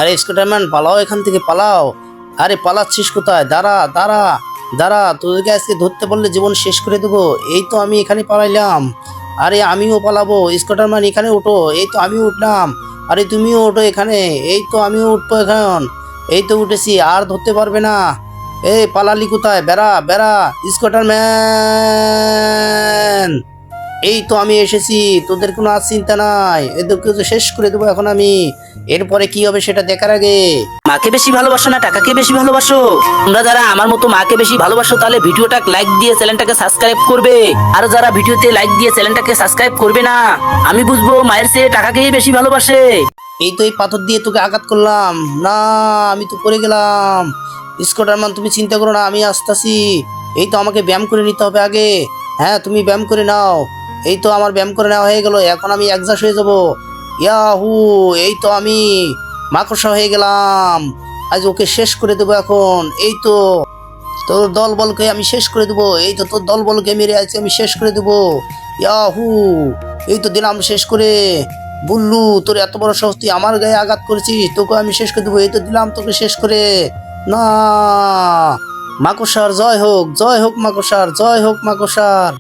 আরে স্কুটারম্যান, পালাও এখান থেকে, পালাও। আরে পালাচ্ছিস কোথায়? দাঁড়া দাঁড়া দাঁড়া, তোদেরকে আজকে ধরতে পারলে জীবন শেষ করে দেবো। এই তো আমি এখানে পালাইলাম। আরে আমিও পালাবো। স্কুটারম্যান এখানে ওঠো, এই তো আমিও উঠলাম। আরে তুমিও ওঠো এখানে, এই তো আমিও উঠবো এখন। এই তো উঠেছি, আর ধরতে পারবে না। এই পালালি কোথায়? বেড়া বেড়া, স্কুটারম্যান। এই তো আমি এসেছি, তোদের কোনো আর চিন্তা নাই, এদেরকে তো শেষ করে দেবো এখন আমি। এরপরে কি হবে সেটা দেখার আগে, মাকে বেশি ভালোবাসো না টাকাকে বেশি ভালোবাসো? তোমরা যারা আমার মতো মাকে বেশি ভালোবাসো তাহলে ভিডিওটা লাইক দিয়ে চ্যানেলটাকে সাবস্ক্রাইব করবে। আর যারা ভিডিওতে লাইক দিয়ে চ্যানেলটাকে সাবস্ক্রাইব করবে না, আমি বুঝবো মায়ের চেয়ে টাকাকেই বেশি ভালোবাসে। এই তো এই পাথর দিয়ে তোকে আঘাত করলাম না, আমি তো পড়ে গেলাম। স্কটারম্যান তুমি চিন্তা করো না, আমি আসতেছি। এই তো আমাকে ব্যায়াম করে নিতে হবে আগে। হ্যাঁ তুমি ব্যায়াম করে নাও। এই তো আমার ব্যায়াম করে নেওয়া হয়ে গেল, এখন আমি একজাস্ট হয়ে যাব। ইয়াহু, এই তো আমি মাকড়সা হয়ে গেলাম। আজ ওকে শেষ করে দেবো এখন। এই তো তোর দল বলকে আমি শেষ করে দেবো, এই তো তোর দল বলকে মেরে আছি আমি শেষ করে দেবো। ইয়াহু, এই তো দিলাম শেষ করে। বুল্লু, তোর এত বড় সাহস, তুই আমার গায়ে আঘাত করেছিস, তোকে আমি শেষ করে দেবো। এই তো দিলাম তোকে শেষ করে। না, মাকড়সার জয় হোক, জয় হোক মাকড়সার, জয় হোক মাকড়সার।